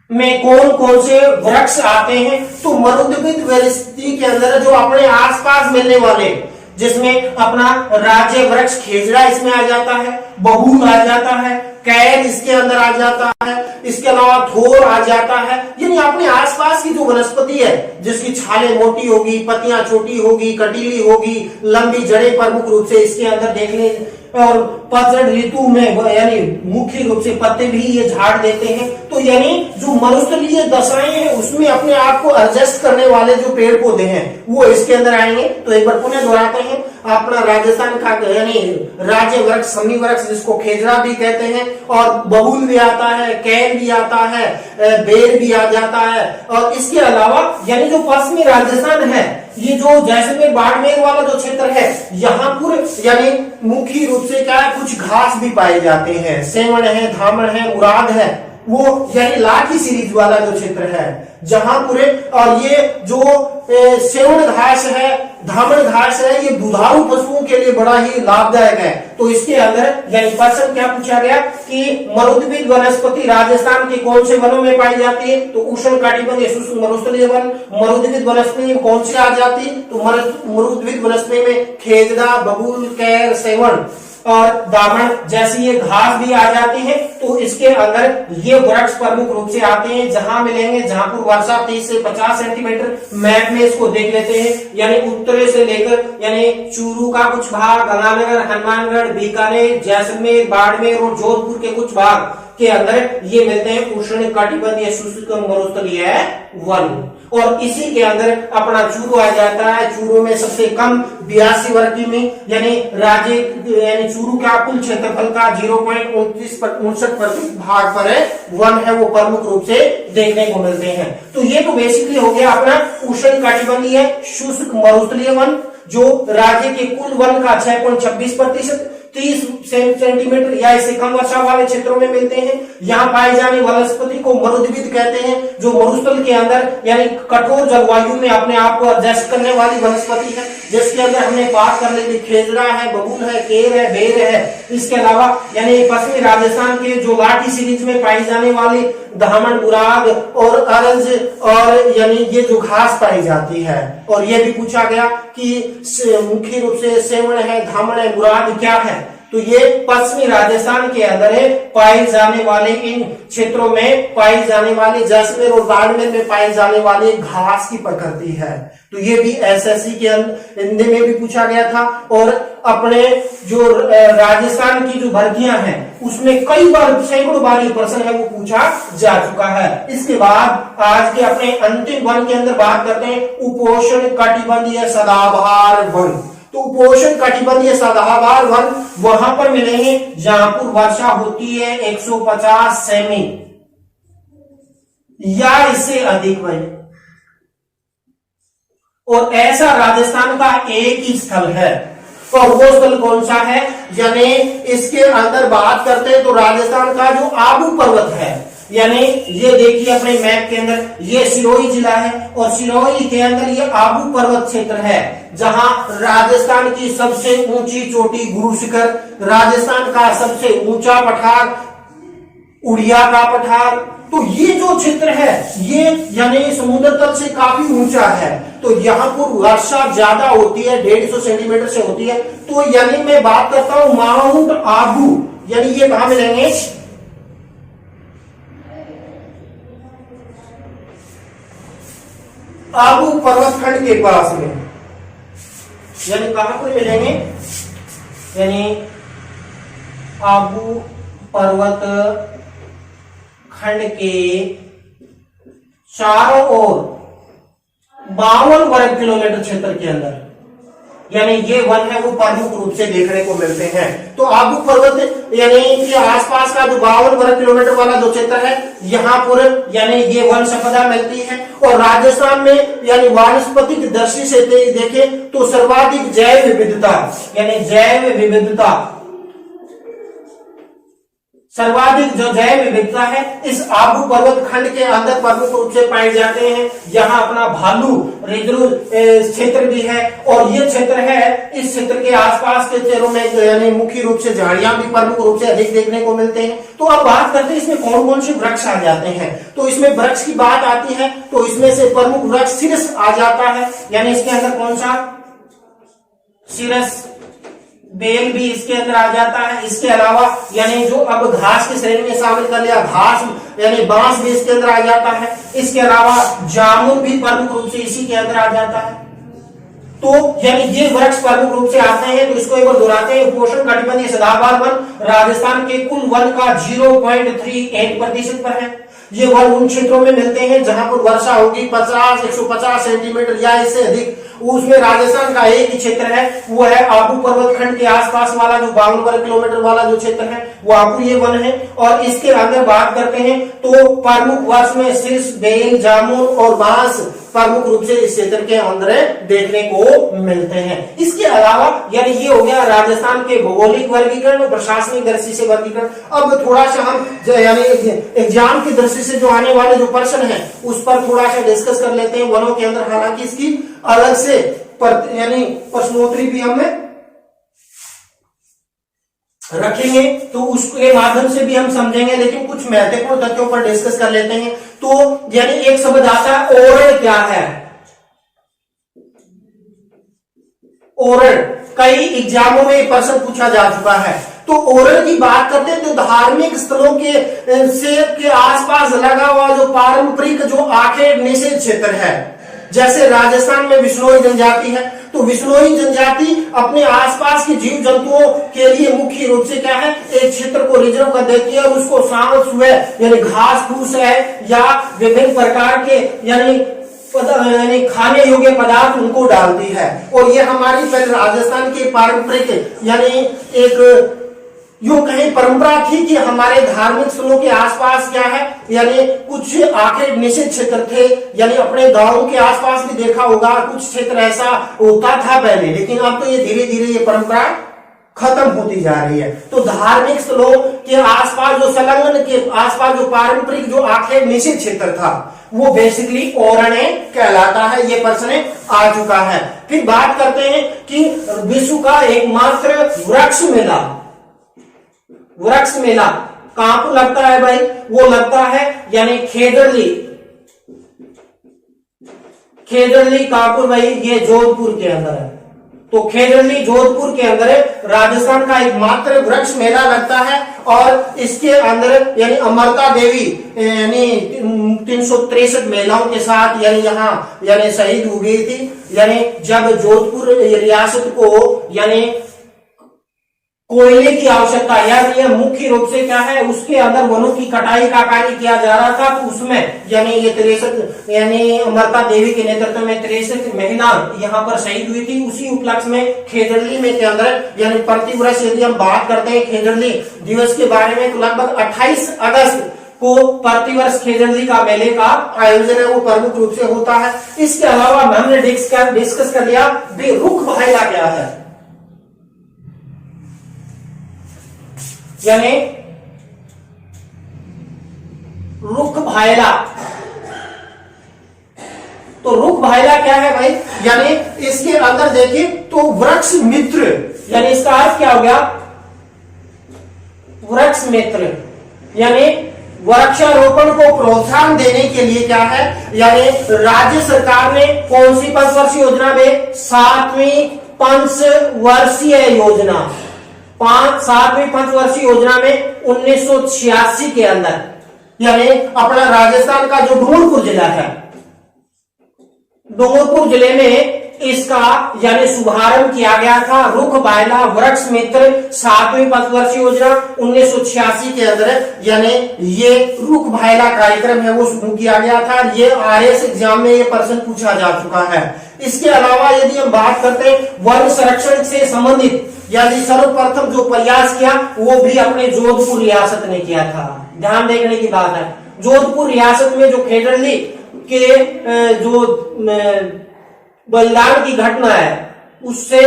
में कौन कौन से वृक्ष आते हैं, तो मरुद्भिद वनस्पति के अंदर जो अपने आसपास मिलने वाले जिसमें अपना राज्य वृक्ष खेजड़ा इसमें आ जाता है, बबूल आ जाता है, कैर इसके अंदर आ जाता है, इसके अलावा थोर आ जाता है। यानी अपने आसपास की जो वनस्पति है जिसकी छालें मोटी होगी, पत्तियां छोटी होगी, कटीली होगी, लंबी जड़ें प्रमुख रूप से इसके अंदर देखने, और पतझड़ ऋतु में यानी मुख्य रूप से पत्ते भी ये झाड़ देते हैं। तो यानी जो मरुस्थलीय दशाएं हैं उसमें अपने आप को एडजस्ट करने वाले जो पेड़ पौधे हैं वो इसके अंदर आएंगे। तो एक बार पुनः दोहराते हैं, अपना राजस्थान का यानी राज्य वृक्ष समी वृक्ष जिसको खेजड़ा भी कहते हैं, और बबूल भी आता है, कैर भी आता है, बेर भी आ जाता है। और इसके अलावा यानी जो पश्चिमी राजस्थान है ये जो जैसलमेर बाड़मेर वाला जो क्षेत्र है, यहाँ पर यानी मुख्य रूप से क्या है, कुछ घास भी पाए जाते हैं, सेवण है, धामण है, मुराद है, वो यानी लाठी सीरीज वाला जो क्षेत्र है जहां पूरे, और ये जो सेवण घास है, धामण घास है, ये दुधारू पशुओं के लिए बड़ा ही लाभदायक है। तो इसके अंदर यानी प्रश्न क्या पूछा गया कि मरुद्भिद वनस्पति राजस्थान के कौन से वनों में पाई जाती है, तो उष्ण कटिबंधीय शुष्क मरुस्थलीय वन। मरुद्भिद वनस्पति में कौन सी आ जाती, तो मरुद्भिद वनस्पति में खेजड़ा, बबूल, कैर, सेवण और दामन जैसी ये घास भी आ जाती है। तो इसके अंदर ये वृक्ष प्रमुख रूप से आते हैं, जहां मिलेंगे जहांपुर वर्षा 30 से 50 सेंटीमीटर। मैप में इसको देख लेते हैं, यानी उत्तरी से लेकर यानी चूरू का कुछ भाग, गंगानगर, हनुमानगढ़, बीकानेर, जैसलमेर, बाड़मेर और जोधपुर के कुछ भाग के अंदर ये मिलते हैं उष्ण कटिबंधीय शुष्क मरुस्थलीय वन। और इसी के अंदर अपना चूरू आ जाता है। चूरू में सबसे कम 82 वर्ग किमी यानी राज्य यानी चूरू का कुल क्षेत्रफल का 0.59% भाग पर है वन है, वो प्रमुख रूप से देखने को मिलते हैं। तो ये तो बेसिकली हो गया अपना उष्ण कटिबंधीय शुष्क मरुस्थलीय वन, जो राज्य के कुल वन का 6.26%, 30 सेंटीमीटर या इससे कम वर्षा वाले क्षेत्रों में मिलते हैं। यहाँ पाई जाने वनस्पति को मरुद्भिद कहते हैं, जो मरुस्थल के अंदर यानी कठोर जलवायु में अपने आप को एडजस्ट करने वाली वनस्पति है, जिसके अंदर हमने बात कर ली थी खेजड़ा है, बबूल है, केर है, बेर है। इसके अलावा यानी पश्चिमी राजस्थान के जो लाठी सीरीज में पाई जाने वाली धामन, मुराद और अरंज और यानी ये जो घास पाई जाती है। और ये भी पूछा गया कि मुख्य रूप से सेवण है, धामन है, मुराद क्या है, तो ये पश्चिमी राजस्थान के अंदर है पाए जाने वाले, इन क्षेत्रों में पाई जाने वाली जैसलमेर और बाड़मेर में पाई जाने वाली घास की प्रकृति है। तो ये भी एसएससी के हिंदी में भी पूछा गया था। और अपने जो राजस्थान की जो भर्तियां हैं उसमें कई बार सैकड़ों बार ये प्रश्न है वो पूछा जा चुका है। इसके बाद आज के अपने अंतिम वन के अंदर बात करते हैं उपोष्ण कटिबंधीय सदाबहार वन। तो उपोष्ण कटिबंधीय सदाबहार वन वहां पर मिलेंगे जहां पर वर्षा होती है 150 सेमी या इससे अधिक भाई। और ऐसा राजस्थान का एक ही स्थल है, और वो स्थल कौन सा है, यानी इसके अंदर बात करते हैं तो राजस्थान का जो आबू पर्वत है, यानी ये देखिए अपने मैप के अंदर ये सिरोही जिला है और सिरोही के अंदर ये आबू पर्वत क्षेत्र है, जहां राजस्थान की सबसे ऊंची चोटी गुरु शिखर, राजस्थान का सबसे ऊंचा पठार उड़िया का पठार। तो ये जो क्षेत्र है ये यानी समुद्र तल से काफी ऊंचा है, तो यहाँ पर वर्षा ज्यादा होती है, 150 सेंटीमीटर से होती है। तो यानी मैं बात करता हूं माउंट आबू, यानी ये कहां मिलेंगे, आबू पर्वत खंड के पास में, यानी कहां पर मिलेंगे, यानी आबू पर्वत खंड के चारों ओर 52 वर्ग किलोमीटर क्षेत्र के अंदर, यानी ये वन है वो प्रमुख रूप से देखने को मिलते हैं। तो आबू पर्वत यानी कि आसपास का जो 52 वर्ग किलोमीटर वाला जो क्षेत्र है यहाँ पर यानी ये वन संपदा मिलती है। और राजस्थान में यानी वानस्पतिक दृष्टि से देखें तो सर्वाधिक जैव विविधता, यानी जैव विविधता सर्वाधिक जो जैव विविधता है इस आबू पर्वत खंड के अंदर प्रमुख रूप से पाए जाते हैं। यहाँ अपना भालू रिजर्व क्षेत्र भी है, और ये क्षेत्र है, इस क्षेत्र के आसपास के क्षेत्रों में यानी मुख्य रूप से झाड़ियां भी प्रमुख रूप से अधिक देखने को मिलते हैं। तो अब बात करते हैं इसमें कौन कौन से वृक्ष आ जाते हैं। तो इसमें वृक्ष की बात आती है तो इसमें से प्रमुख वृक्ष सिरस आ जाता है, यानी इसके अंदर कौन सा, सिरस, बेल भी इसके अंदर आ जाता है। इसके अलावा यानी जो अब घास की श्रेणी में शामिल कर लिया, घास यानी बांस भी इसके अंदर आ जाता है। इसके अलावा जामुन भी प्रमुख रूप से इसी के अंदर आ जाता है। तो यानी ये वृक्ष प्रमुख रूप से आते हैं। तो इसको एक बार दोहराते हैं, उपोष्ण कटिबंधीय सदाबहार वन राजस्थान के कुल वन का 0.38% पर है। ये वन उन क्षेत्रों में मिलते हैं जहां पर वर्षा होगी 150 सेंटीमीटर या इससे अधिक। उसमें राजस्थान का एक ही क्षेत्र है, वो है आबू पर्वत खंड के आसपास वाला जो 52 वर्ग किलोमीटर वाला जो क्षेत्र है, वाकु ये वन है। और इसके अंदर बात करते हैं तो प्रमुख वर्ष में शीर्ष, बेल, जामुन और बांस प्रमुख रूप से इस क्षेत्र के अंदर देखने को मिलते हैं। इसके अलावा यानी ये हो गया राजस्थान के भौगोलिक वर्गीकरण और प्रशासनिक दृष्टि से वर्गीकरण। अब थोड़ा सा हम यानी एग्जाम की दृष्टि से जो आने वाले जो प्रश्न है उस पर थोड़ा सा डिस्कस कर लेते हैं वनों के अंदर। हालांकि इसकी अलग से यानी प्रश्नोत्तरी भी हमें रखेंगे तो उसके माध्यम से भी हम समझेंगे, लेकिन कुछ महत्वपूर्ण तथ्यों पर डिस्कस कर लेते हैं। तो यानी एक शब्द आता है ओरल, क्या है ओरल? कई एग्जामों में प्रश्न पूछा जा चुका है। तो ओरल की बात करते हैं तो धार्मिक स्थलों के आसपास लगा हुआ जो पारंपरिक जो आखेट निषेध क्षेत्र है, जैसे राजस्थान में विश्नोई जनजाति है, तो विश्नोई जनजाति अपने आसपास के जीव जंतुओं के लिए मुख्य रूप से क्या है, एक क्षेत्र को रिजर्व कर देती है और उसको सांस हुए यानी घास फूस है या विभिन्न प्रकार के यानी खाने योग्य पदार्थ उनको डालती है। और ये हमारी पहले राजस्थान के पारंपरिक यानी एक यूं कहीं परंपरा थी कि हमारे धार्मिक स्थलों के आसपास क्या है यानी कुछ आखिर निश्चित क्षेत्र थे। यानी अपने गांव के आसपास भी देखा होगा कुछ क्षेत्र ऐसा होता था पहले, लेकिन अब तो ये धीरे धीरे ये परंपरा खत्म होती जा रही है। तो धार्मिक स्थलों के आसपास जो संलग्न के आसपास जो पारंपरिक जो आखिर निश्चित क्षेत्र था वो बेसिकली ओरण्य कहलाता है। ये प्रश्न आ चुका है। फिर बात करते हैं कि विश्व का एकमात्र वृक्ष मेला कहां पर लगता है भाई? वो लगता है यानी खेजड़ली कहां पर भाई? ये जोधपुर के अंदर है। तो खेजड़ली जोधपुर के अंदर राजस्थान का एकमात्र वृक्ष मेला लगता है और इसके अंदर यानी अमरता देवी यानी 363 महिलाओं के साथ यानी यहाँ यानी शहीद हो गई थी। यानी जब जोधपुर रियासत को यानी कोयले की आवश्यकता यानी यह मुख्य रूप से क्या है उसके अंदर वनों की कटाई का कार्य किया जा रहा था, तो उसमें यानी ये 63 यानी अमरता देवी के नेतृत्व में 63 महिला यहाँ पर शहीद हुई थी। उसी उपलक्ष्य में खेजड़ली में के अंदर यानी प्रतिवर्ष यदि हम बात करते हैं खेजड़ली दिवस के बारे में तो लगभग 28 अगस्त को प्रतिवर्ष खेजड़ली का मेले का आयोजन है वो प्रमुख रूप से होता है। इसके अलावा हमने डिस्कस कर लिया रुख भायला क्या है, यानी रुख भायला। तो रुख भायला क्या है भाई? यानी इसके अंदर देखिए तो वृक्ष मित्र यानी इसका अर्थ क्या हो गया? वृक्ष मित्र यानी वृक्षारोपण को प्रोत्साहन देने के लिए क्या है यानी राज्य सरकार ने कौन सी पंचवर्षीय योजना में 7वीं पंचवर्षीय योजना 7वीं पंचवर्षीय योजना में 1986 के अंदर यानी अपना राजस्थान का जो डूंगरपुर जिला है, डूंगरपुर जिले में इसका यानी शुभारंभ किया गया था। रुख भायला वृक्ष मित्र 7वीं पंचवर्षीय योजना 1986 के अंदर यानी ये रुख भायला कार्यक्रम है वो शुरू किया गया था। ये आरएस एग्जाम में ये प्रश्न पूछा जा चुका है। इसके अलावा यदि हम बात करते हैं वन संरक्षण से संबंधित यानी सर्वप्रथम जो प्रयास किया वो भी अपने जोधपुर रियासत ने किया था। ध्यान देखने की बात है, जोधपुर रियासत में जो खेजड़ली के जो बलिदान की घटना है उससे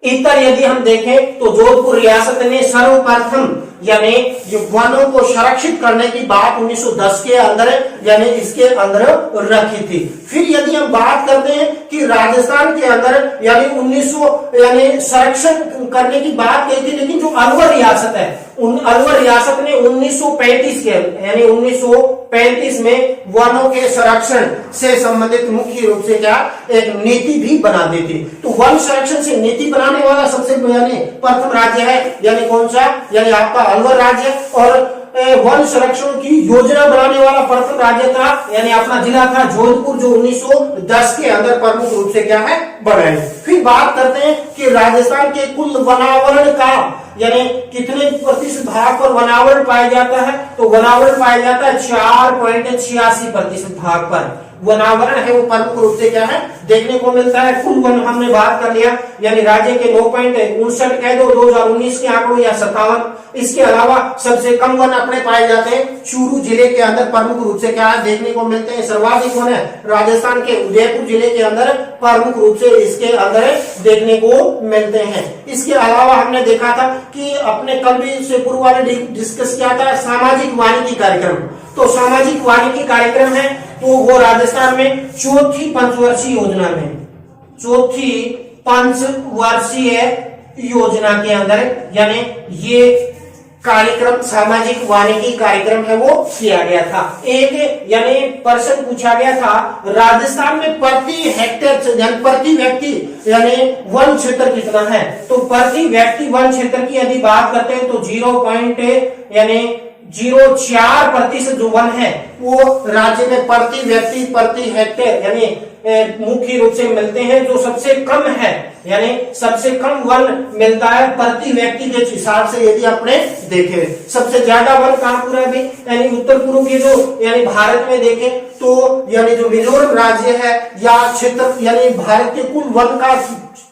इतर यदि हम देखें तो जोधपुर रियासत ने सर्वप्रथम यानी ये वनों को संरक्षित करने की बात 1910 के अंदर यानी इसके अंदर रखी थी। फिर यदि हम बात करते हैं कि राजस्थान के अंदर यानी 1900 यानी संरक्षण करने की बात कही थी, लेकिन जो अलवर रियासत है अलवर रियासत ने 1935 के यानी 1935 में वनों के संरक्षण से संबंधित मुख्य रूप से क्या एक नीति भी बना दी थी। तो वन संरक्षण से नीति बनाने वाला सबसे यानी प्रथम राज्य है यानी कौन सा यानी आपका अलवर राज्य, और वन संरक्षण की योजना बनाने वाला प्रथम राज्य था यानी अपना जिला था जोधपुर जो 1910 के अंदर प्रमुख रूप से क्या है बनाए। फिर बात करते हैं कि राजस्थान के कुल वनावरण का यानी कितने प्रतिशत भाग पर वनावरण पाया जाता है, तो वनावरण पाया जाता है 4.86% भाग पर वनावरण है वो प्रमुख रूप से क्या है देखने को मिलता है। कुल वन हमने बात कर लिया, यानी राज्य के 9.59 कह दो 2019 के आंकड़ों या 57। इसके अलावा सबसे कम वन अपने पाए जाते हैं चूरू जिले के अंदर, प्रमुख रूप से क्या है देखने को मिलते हैं। सर्वाधिक वन है राजस्थान के उदयपुर जिले के अंदर, प्रमुख रूप से इसके अंदर देखने को मिलते हैं। इसके अलावा हमने देखा था कि अपने कल भी से पूर्व वाले डिस्कस किया था सामाजिक वानिकी कार्यक्रम। तो सामाजिक वानिकी कार्यक्रम है तो वो राजस्थान में चौथी पंचवर्षीय योजना में, चौथी पंचवर्षीय योजना के अंदर यानी ये कार्यक्रम सामाजिक वानिकी कार्यक्रम है वो किया गया था। एक यानी प्रश्न पूछा गया था राजस्थान में प्रति हेक्टेयर यानी प्रति व्यक्ति यानी वन क्षेत्र कितना है। तो प्रति व्यक्ति वन क्षेत्र की यदि बात करते हैं तो 0.04% जो वन है वो राज्य में प्रति व्यक्ति प्रति हेक्टेयर यानी मुख्य रूप से मिलते हैं। जो सबसे कम है यानी सबसे कम वन मिलता है प्रति व्यक्ति के हिसाब से यदि अपने देखें। सबसे ज्यादा वन कहां पूरा भी यानी उत्तर पूर्व के जो यानी भारत में देखें तो यानी जो मिजोरम राज्य है या क्षेत्र यानी भारत के कुल वन का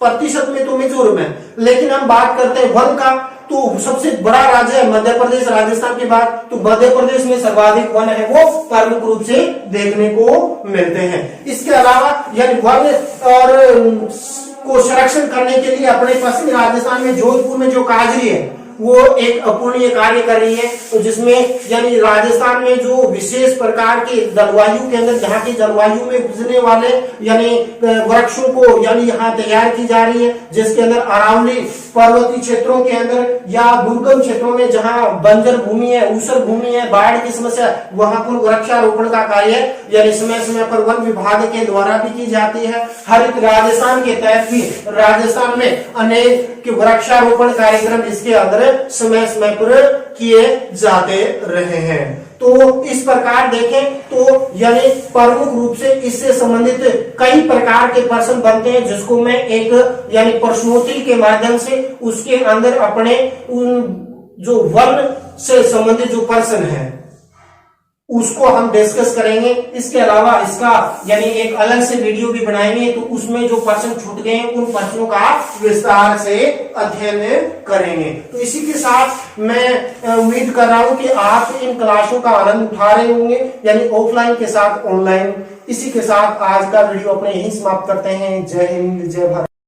प्रतिशत में तो मिजोरम है, लेकिन हम बात करते हैं वन का तो सबसे बड़ा राज्य है मध्य प्रदेश राजस्थान के बाद। तो मध्य प्रदेश में सर्वाधिक वन है वो प्रमुख रूप से देखने को मिलते हैं। इसके अलावा यानी वन और को संरक्षण करने के लिए अपने पश्चिमी राजस्थान में जोधपुर में जो काजरी है वो एक अपूर्णीय कार्य कर रही है। तो जिसमें यानी राजस्थान में जो विशेष प्रकार के जलवायु के अंदर जहाँ की जलवायु में गुजरने वाले यानी वृक्षों को यानी यहाँ तैयार की जा रही है, जिसके अंदर अरावली पर्वतीय क्षेत्रों के अंदर या दुर्गम क्षेत्रों में जहाँ बंजर भूमि है, ऊसर भूमि है, बाढ़ की समस्या, वहां पर वृक्षारोपण का कार्य यानी समय समय पर वन विभाग के द्वारा भी की जाती है। हरित राजस्थान के तहत भी राजस्थान में अनेक वृक्षारोपण कार्यक्रम इसके अंदर समय समय पर किए जाते रहे हैं। तो इस प्रकार देखें तो यानी प्रमुख रूप से इससे संबंधित कई प्रकार के प्रश्न बनते हैं, जिसको मैं एक यानी प्रश्नोत्तरी के माध्यम से उसके अंदर अपने उन जो वन से संबंधित जो प्रश्न है उसको हम डिस्कस करेंगे। इसके अलावा इसका यानी एक अलग से वीडियो भी बनाएंगे तो उसमें जो प्रश्न छूट गए हैं उन प्रश्नों का विस्तार से अध्ययन करेंगे। तो इसी के साथ मैं उम्मीद कर रहा हूं कि आप इन क्लासों का आनंद उठा रहे होंगे यानी ऑफलाइन के साथ ऑनलाइन। इसी के साथ आज का वीडियो अपने यही समाप्त करते हैं। जय हिंद, जय भारत।